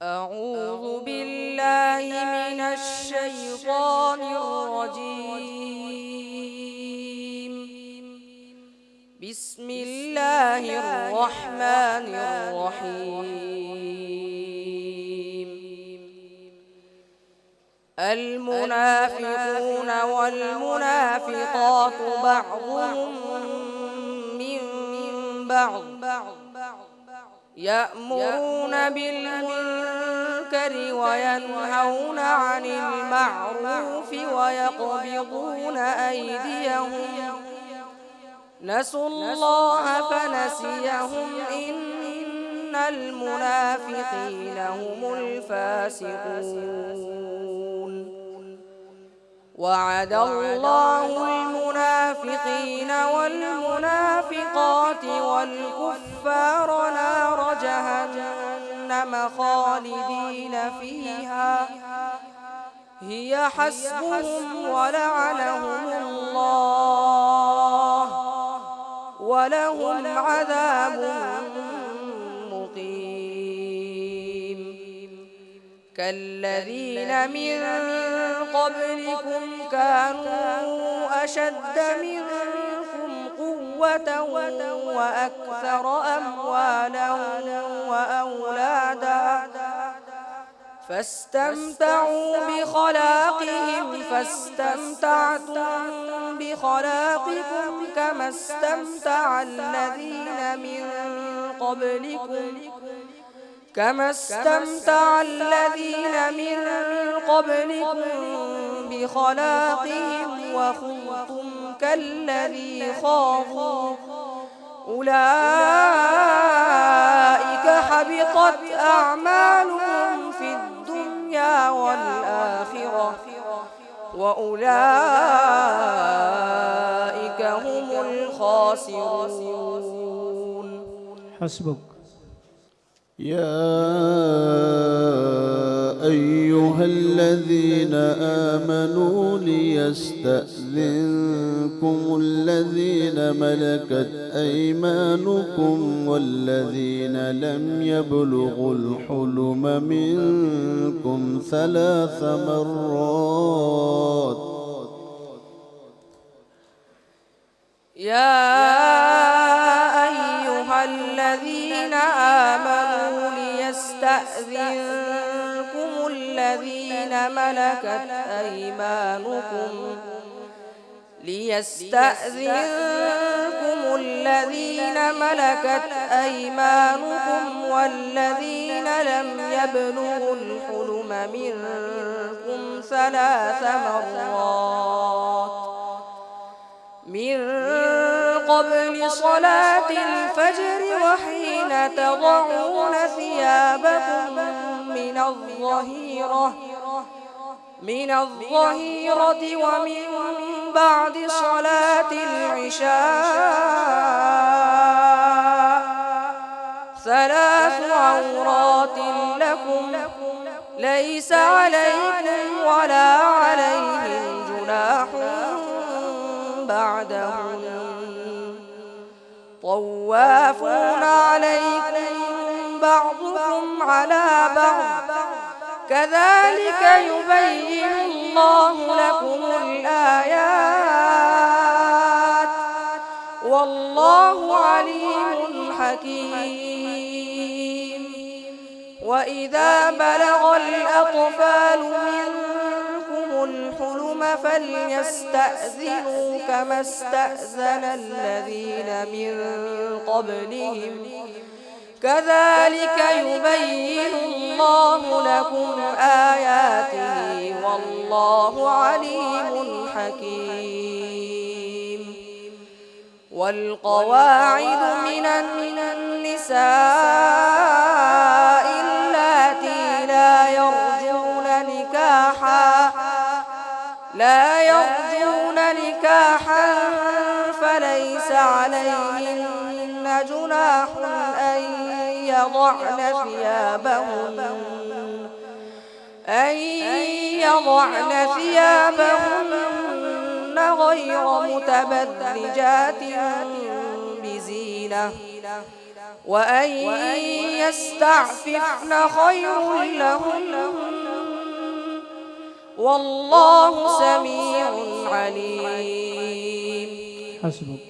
أعوذ بالله من الشيطان الرجيم. بسم الله الرحمن الرحيم. المنافقون والمنافقات بعضهم من بعض يأمرون بالمنكر وينهون عن المعروف ويقبضون أيديهم نسوا الله فنسيهم إن المنافقين هم الفاسقون. وعد الله المنافقين والمنافقات والكفار نار جهنم خالدين فيها هي حسبهم ولعنهم الله ولهم عذاب مقيم. كالذين من قبلكم كانوا أشد منكم قوة وأكثر أموالا وأولادا فاستمتعوا بخلاقهم فاستمتعتم بخلاقكم كما استمتع الذين من قبلكم بخلاقهم وخضتم كالذي خاضوا أولئك حبطت أعمالهم في الدنيا والآخرة وأولئك هم الخاسرون. حسبك. يا أيها الذين آمنوا ليستأذنكم الذين ملكت أيمانكم والذين لم يبلغوا الحلم منكم 3 مرات. يا أيها الذين آمنوا ليستأذنكم الذين ملكت أيمانكم والذين لم يبلغوا الحلم منكم 3 مرات من قبل صلاة الفجر وحين تضعون ثيابكم من الظهيرة ومن بعد صلاة العشاء 3 عورات لكم ليس عليكم ولا عليهم جناح بعدهم طوافون عليكم بعضكم على بعض كذلك يبين الله لكم الآيات والله عليم حكيم. وإذا بلغ الأطفال منكم الحلم فليستأذنوا كما استأذن الذين من قبلهم كذلك يبين الله لكم آياته والله عليم حكيم. والقواعد من النساء اللاتي لا يرجون نكاحا فليس عليهن جناح أن يضعن ثيابهن غير متبرجات بزينة وأن يستعففن خير لهن والله سميع عليم. حسبك.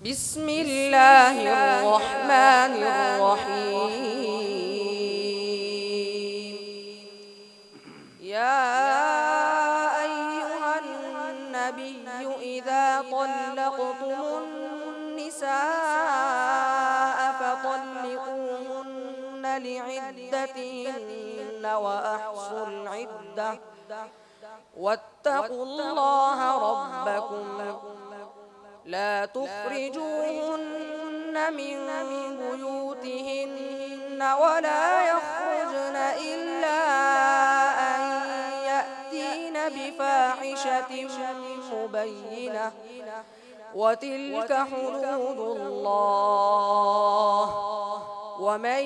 بسم الله الرحمن الرحيم. يا أيها النبي إذا طلقتم النساء فطلقوهن لعدتهن وأحصوا العدة واتقوا الله ربكم لا تخرجوهن من بيوتهن ولا يخرجن إلا أن يأتين بفاحشة مبينة وتلك حدود الله ومن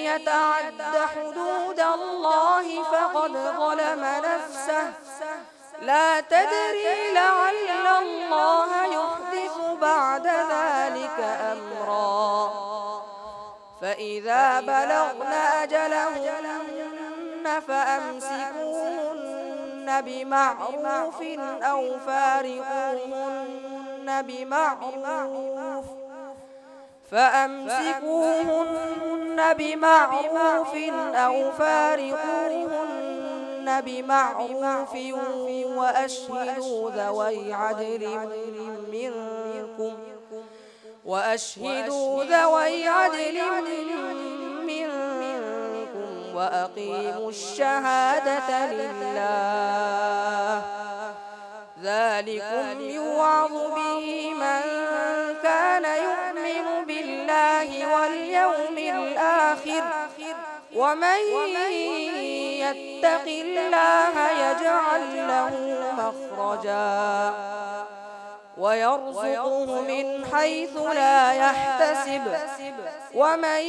يتعد حدود الله فقد ظلم نفسه لا تدري لعل الله يحدث بعد ذلك أمرا. فإذا بلغن أجلهن فأمسكوهن بمعروف أو فارقوهن بمعروف وأشهدوا ذوي عدل منكم وأقيموا الشهادة لله ذلكم يوعظ به من كان يؤمن بالله واليوم الآخر ومن يتق الله يجعل له مخرجا ويرزقه من حيث لا يحتسب ومن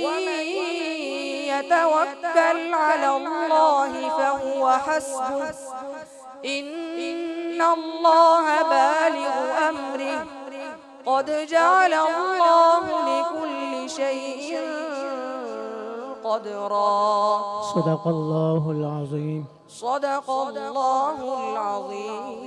يتوكل على الله فهو حسبه إن الله بالغ أمره قد جعل الله لكل شيء قدرا. صدق الله العظيم. صدق الله العظيم.